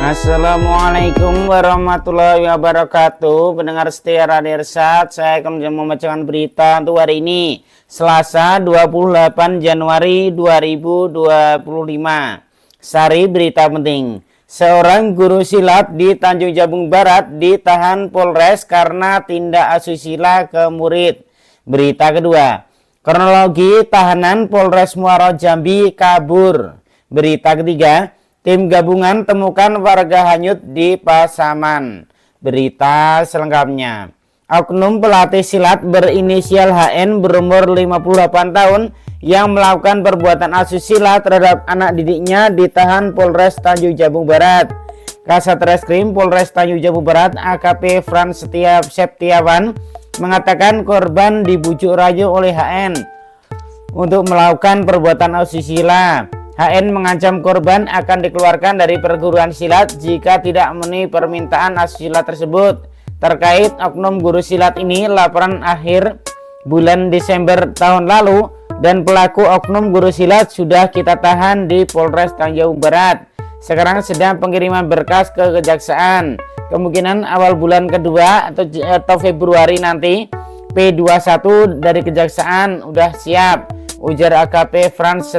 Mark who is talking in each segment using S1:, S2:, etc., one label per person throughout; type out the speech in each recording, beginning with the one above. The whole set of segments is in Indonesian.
S1: Assalamualaikum warahmatullahi wabarakatuh. Pendengar setia Radio Irsad, saya akan membacakan berita untuk hari ini, Selasa 28 Januari 2025. Sari berita penting. Seorang guru silat di Tanjung Jabung Barat ditahan Polres karena tindak asusila ke murid. Berita kedua. Kronologi tahanan Polres Muaro Jambi kabur. Berita ketiga. Tim gabungan temukan warga hanyut di Pasaman. Berita selengkapnya. Oknum pelatih silat berinisial HN berumur 58 tahun yang melakukan perbuatan asusila terhadap anak didiknya ditahan Polres Tanjung Jabung Barat. Kasat Reskrim Polres Tanjung Jabung Barat AKP Frans Septiawan mengatakan korban dibujuk rayu oleh HN untuk melakukan perbuatan asusila. HN mengancam korban akan dikeluarkan dari perguruan silat jika tidak memenuhi permintaan asusila tersebut. Terkait oknum guru silat ini, laporan akhir bulan Desember tahun lalu dan pelaku oknum guru silat sudah kita tahan di Polres Tanjung Barat. Sekarang sedang pengiriman berkas ke kejaksaan. Kemungkinan awal bulan kedua atau Februari nanti P21 dari kejaksaan udah siap, ujar AKP Frans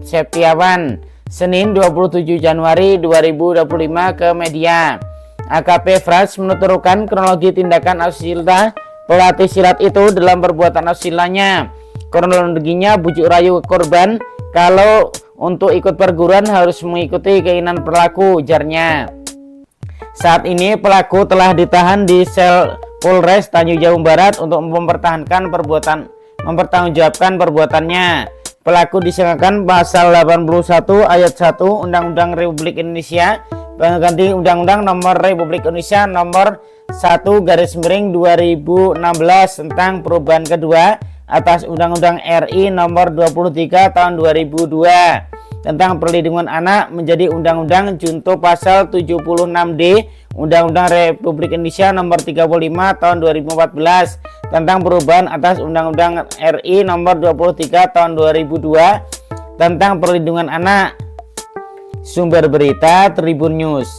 S1: Septiawan Senin 27 Januari 2025 ke media. AKP Frans menuturkan kronologi tindakan asusila pelatih silat itu dalam perbuatan asusilanya. Kronologinya bujuk rayu korban kalau untuk ikut perguruan harus mengikuti keinginan pelaku, ujarnya. Saat ini pelaku telah ditahan di sel Polres Tanjung Jabung Barat untuk mempertanggungjawabkan perbuatannya. Pelaku disangkakan pasal 81 ayat 1 Undang-Undang Republik Indonesia pengganti Undang-Undang Nomor Republik Indonesia Nomor 1/2016 tentang perubahan kedua atas Undang-Undang RI Nomor 23 Tahun 2002 tentang perlindungan anak menjadi Undang-Undang Junto Pasal 76D Undang-Undang Republik Indonesia Nomor 35 Tahun 2014 tentang perubahan atas Undang-Undang RI Nomor 23 Tahun 2002 tentang perlindungan anak. Sumber berita Tribun News.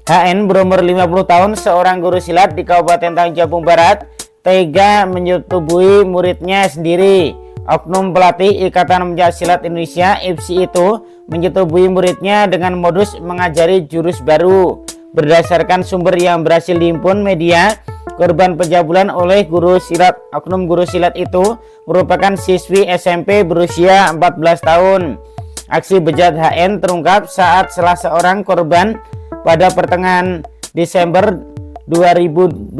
S1: HN berumur 50 tahun, seorang guru silat di Kabupaten Tanjung Jabung Barat, tega menyetubuhi muridnya sendiri. Oknum pelatih Ikatan Pencaksilat Indonesia IPSI itu menyetubuhi muridnya dengan modus mengajari jurus baru. Berdasarkan sumber yang berhasil dihimpun media, korban pencabulan oleh guru silat oknum guru silat itu merupakan siswi SMP berusia 14 tahun. Aksi bejat HN terungkap saat salah seorang korban pada pertengahan Desember 2024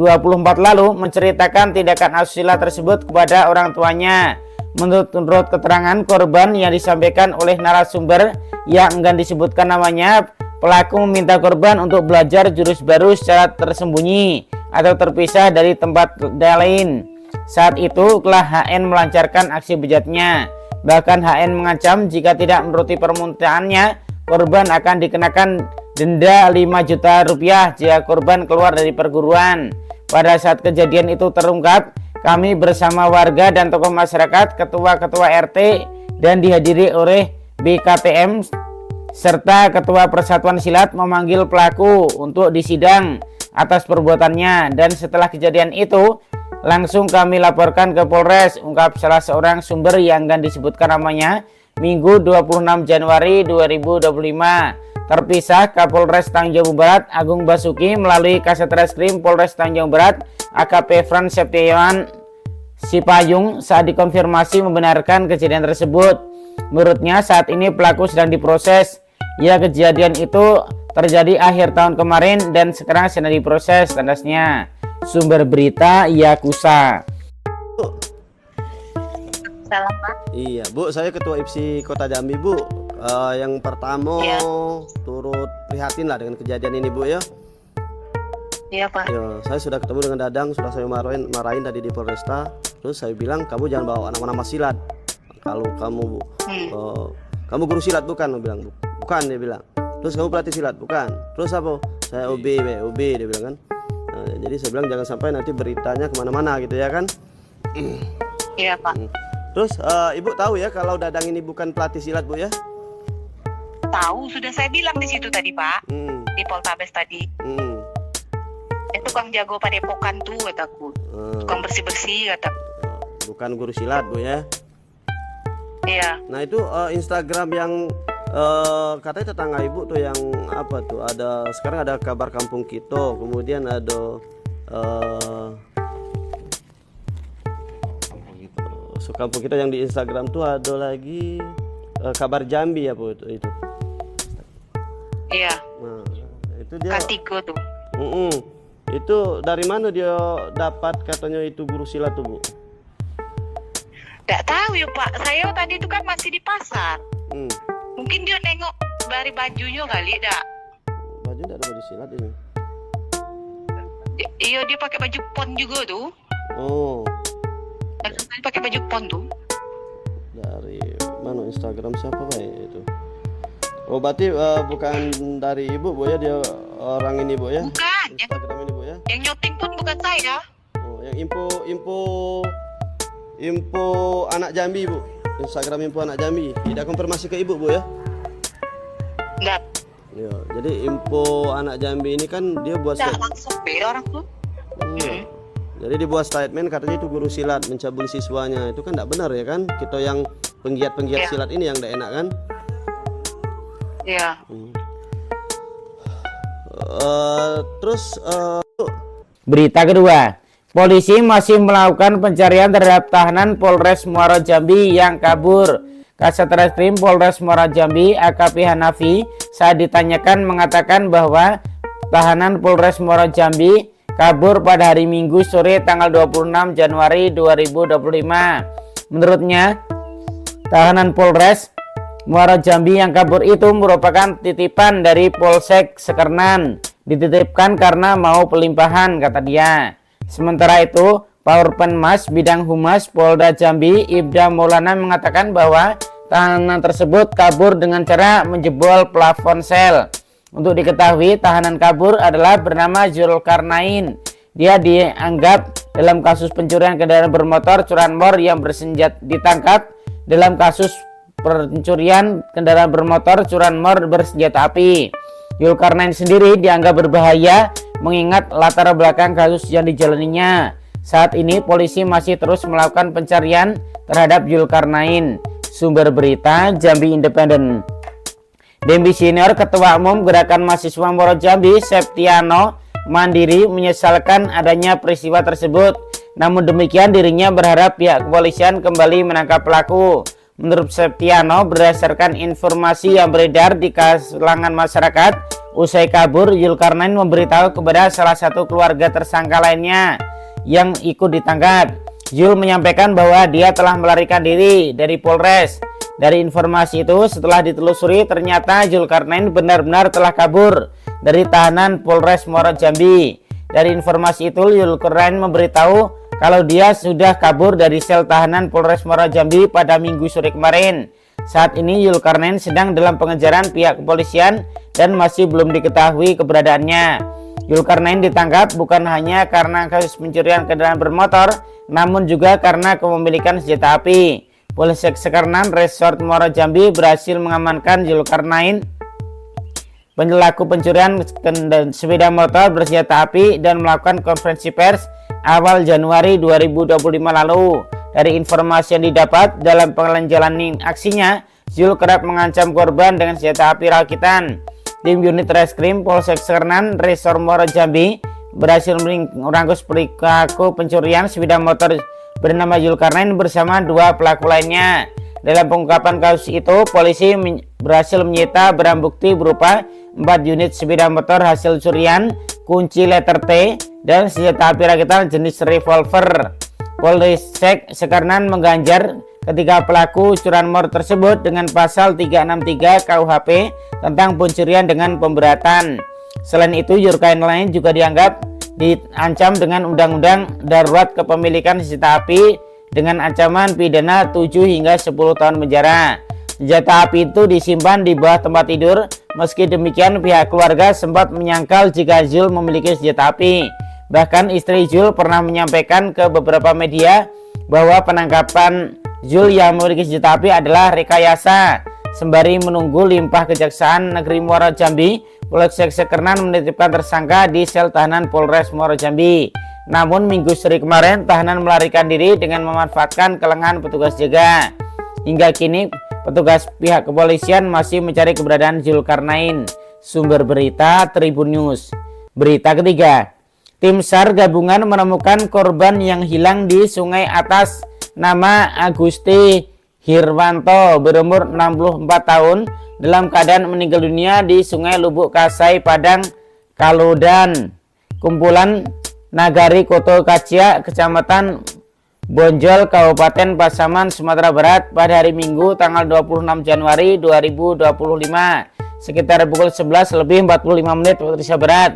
S1: lalu menceritakan tindakan asusila tersebut kepada orang tuanya. Menurut keterangan korban yang disampaikan oleh narasumber yang enggan disebutkan namanya, pelaku meminta korban untuk belajar jurus baru secara tersembunyi atau terpisah dari tempat lain. Saat itu telah HN melancarkan aksi bejatnya. Bahkan HN mengancam jika tidak menuruti permintaannya, korban akan dikenakan denda 5 juta rupiah jika korban keluar dari perguruan. Pada saat kejadian itu terungkap, kami bersama warga dan tokoh masyarakat, ketua-ketua RT dan dihadiri oleh BKPM serta ketua Persatuan Silat memanggil pelaku untuk disidang atas perbuatannya, dan setelah kejadian itu langsung kami laporkan ke Polres, ungkap salah seorang sumber yang enggan disebutkan namanya. Minggu 26 Januari 2025. Terpisah, Kapolres Tanjung Jabung Barat Agung Basuki melalui Kasat Reskrim Polres Tanjung Jabung Barat AKP Frans Septiawan Sipayung saat dikonfirmasi membenarkan kejadian tersebut. Menurutnya saat ini pelaku sedang diproses. Ya, kejadian itu terjadi akhir tahun kemarin dan sekarang sedang diproses, tandasnya. Sumber berita Yakusa.
S2: Salam, Pak.
S3: Iya, Bu, saya Ketua IPSI Kota Jambi, Bu. Yang pertama turut prihatin lah dengan kejadian ini, Bu, ya.
S2: Iya, Pak.
S3: Ya, saya sudah ketemu dengan Dadang, sudah saya marahin tadi di Polresta. Terus saya bilang, kamu jangan bawa nama-nama silat. Kalau kamu kamu guru silat bukan? Dia bilang, bukan, dia bilang. Terus kamu pelatih silat bukan? Terus apa? Saya OB, dia bilang kan. Nah, jadi saya bilang jangan sampai nanti beritanya kemana-mana gitu ya kan.
S2: Iya, Pak.
S3: Terus Ibu tahu ya kalau Dadang ini bukan pelatih silat, Bu, ya?
S2: tahu, sudah saya bilang di situ tadi Pak, di Poltabes tadi. Itu tukang jago padepokan tuh kataku, tukang bersih-bersih kata.
S3: Bukan guru silat Bu ya?
S2: Iya.
S3: Nah itu Instagram yang katanya tetangga ibu tuh yang apa tuh, ada sekarang ada kabar kampung kita, kemudian ada kampung kita yang di Instagram tuh ada lagi kabar Jambi ya Bu itu.
S2: Iya.
S3: Nah itu dia.
S2: Katigo tuh.
S3: Itu dari mana dia dapat katanya itu guru silat tuh Bu?
S2: Nggak tahu ya Pak, saya tadi itu kan masih di pasar. Mungkin dia nengok dari bajunya kali, dak.
S3: Baju nggak ada baju silat ini.
S2: Iya, dia pakai baju pon juga tuh.
S3: Oh.
S2: Dia pakai baju pon tuh.
S3: Dari mana Instagram siapa Pak itu? Oh berarti bukan dari ibu Bu ya, dia orang ini Bu ya?
S2: Bukan.
S3: Instagram ini Bu ya?
S2: Yang nyoting pun bukan saya.
S3: Oh, yang info anak Jambi Bu. Instagram info anak Jambi. Tidak konfirmasi ke ibu Bu ya?
S2: Enggak.
S3: Ya, jadi info anak Jambi ini kan dia buat
S2: langsung beda orang tuh.
S3: Jadi dibuat statement katanya itu guru silat mencabuli siswanya. Itu kan tidak benar ya kan? Kita yang penggiat silat ini yang tidak enak kan?
S2: Iya.
S3: Terus
S1: Berita kedua, polisi masih melakukan pencarian terhadap tahanan Polres Muaro Jambi yang kabur. Kasat Reskrim Polres Muaro Jambi AKP Hanafi saat ditanyakan mengatakan bahwa tahanan Polres Muaro Jambi kabur pada hari Minggu sore tanggal 26 Januari 2025. Menurutnya, tahanan Polres Muaro Jambi yang kabur itu merupakan titipan dari Polsek Sekernan. Dititipkan karena mau pelimpahan, kata dia. Sementara itu, Paurpenmas Bidang Humas Polda Jambi Ibda Maulana mengatakan bahwa tahanan tersebut kabur dengan cara menjebol plafon sel. Untuk diketahui, tahanan kabur adalah bernama Zulkarnain. Dia dianggap dalam kasus pencurian kendaraan bermotor curanmor yang bersenjata, ditangkap dalam kasus pencurian kendaraan bermotor curanmor bersenjata api. Zulkarnain sendiri dianggap berbahaya mengingat latar belakang kasus yang dijalaninya. Saat ini polisi masih terus melakukan pencarian terhadap Zulkarnain. Sumber berita Jambi Independen. Dembi Senior Ketua Umum Gerakan Mahasiswa Muaro Jambi Septiano Mandiri menyesalkan adanya peristiwa tersebut. Namun demikian dirinya berharap pihak kepolisian kembali menangkap pelaku. Menurut Septiano, berdasarkan informasi yang beredar di kalangan masyarakat, usai kabur, Zulkarnain memberitahu kepada salah satu keluarga tersangka lainnya yang ikut ditangkap. Zul menyampaikan bahwa dia telah melarikan diri dari Polres. Dari informasi itu, setelah ditelusuri, ternyata Zulkarnain benar-benar telah kabur dari tahanan Polres Muaro Jambi. Dari informasi itu, Zulkarnain memberitahu kalau dia sudah kabur dari sel tahanan Polres Muaro Jambi pada Minggu sore kemarin. Saat ini Zulkarnain sedang dalam pengejaran pihak kepolisian dan masih belum diketahui keberadaannya. Zulkarnain ditangkap bukan hanya karena kasus pencurian kendaraan bermotor, namun juga karena kepemilikan senjata api. Polsek Sekernan Resort Muaro Jambi berhasil mengamankan Zulkarnain, pelaku pencurian sepeda motor bersenjata api, dan melakukan konferensi pers awal Januari 2025 lalu. Dari informasi yang didapat dalam menjalani aksinya, Zul kerap mengancam korban dengan senjata api rakitan. Tim unit reskrim Polsek Sekernan Resort Muaro Jambi berhasil merangkus pelaku pencurian sepeda motor bernama Zulkarnain bersama dua pelaku lainnya. Dalam pengungkapan kasus itu, polisi berhasil menyita barang bukti berupa 4 unit sepeda motor hasil curian, kunci letter T, dan senjata api rakitan jenis revolver. Polsek Sekernan mengganjar ketiga pelaku curanmor tersebut dengan pasal 363 KUHP tentang pencurian dengan pemberatan. Selain itu, Zulkarnain juga dianggap diancam dengan Undang-Undang Darurat Kepemilikan Senjata Api dengan ancaman pidana 7 hingga 10 tahun penjara. Senjata api itu disimpan di bawah tempat tidur. Meski demikian, pihak keluarga sempat menyangkal jika Zul memiliki senjata api. Bahkan istri Zul pernah menyampaikan ke beberapa media bahwa penangkapan Zul yang memiliki senjata api adalah rekayasa. Sembari menunggu limpah Kejaksaan Negeri Muaro Jambi, Polsek Sekernan menitipkan tersangka di sel tahanan Polres Muaro Jambi. Namun minggu sore kemarin tahanan melarikan diri dengan memanfaatkan kelengahan petugas jaga. Hingga kini petugas pihak kepolisian masih mencari keberadaan Zulkarnain. Sumber berita Tribun News. Berita ketiga, tim SAR gabungan menemukan korban yang hilang di Sungai atas nama Agusti Hirwanto berumur 64 tahun dalam keadaan meninggal dunia di Sungai Lubuk Kasai, Padang Kalodan, Kumpulan Nagari Koto Kacia, Kecamatan Bonjol, Kabupaten Pasaman, Sumatera Barat pada hari Minggu tanggal 26 Januari 2025 sekitar pukul 11 lebih 45 menit waktu Indonesia Barat.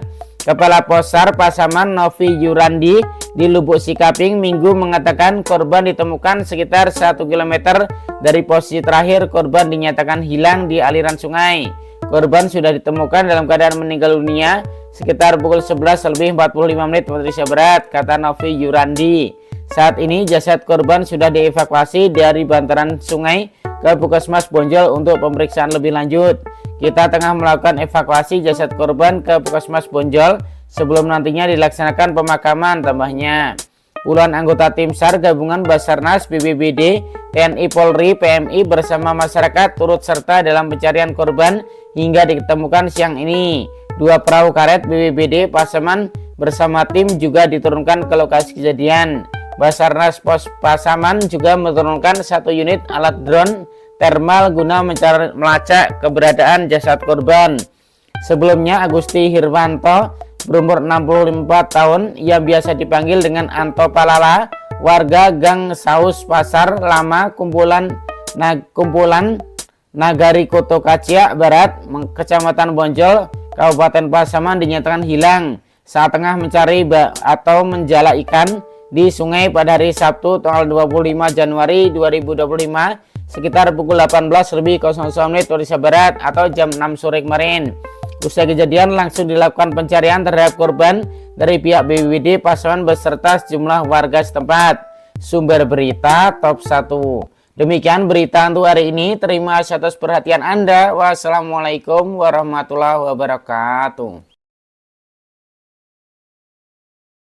S1: Kepala Posar Pasaman Novi Yurandi di Lubuk Sikaping Minggu mengatakan korban ditemukan sekitar 1 km dari posisi terakhir korban dinyatakan hilang di aliran sungai. Korban sudah ditemukan dalam keadaan meninggal dunia sekitar pukul 11 lebih 45 menit waktu Indonesia Barat, kata Novi Yurandi. Saat ini jasad korban sudah dievakuasi dari bantaran sungai ke Puskesmas Bonjol untuk pemeriksaan lebih lanjut. Kita tengah melakukan evakuasi jasad korban ke Puskesmas Bonjol sebelum nantinya dilaksanakan pemakaman, tambahnya. Puluhan anggota tim SAR gabungan Basarnas, BPBD, TNI Polri, PMI bersama masyarakat turut serta dalam pencarian korban hingga ditemukan siang ini. 2 perahu karet BPBD Pasaman bersama tim juga diturunkan ke lokasi kejadian. Basarnas Pos Pasaman juga menurunkan 1 unit alat drone termal guna melacak keberadaan jasad korban. Sebelumnya Agusti Hirwanto berumur 64 tahun yang biasa dipanggil dengan Anto Palala, warga Gang Saus Pasar Lama, Kumpulan Nagari Koto Kacia Barat, Kecamatan Bonjol, Kabupaten Pasaman dinyatakan hilang saat tengah mencari atau menjala ikan di sungai pada hari Sabtu tanggal 25 Januari 2025 sekitar pukul 18.00 menit Indonesia Barat atau jam 6 sore kemarin. Usai kejadian langsung dilakukan pencarian terhadap korban dari pihak BPBD Pasaman beserta sejumlah warga setempat. Sumber berita Top 1. Demikian berita untuk hari ini. Terima kasih atas perhatian Anda. Wassalamualaikum warahmatullahi wabarakatuh.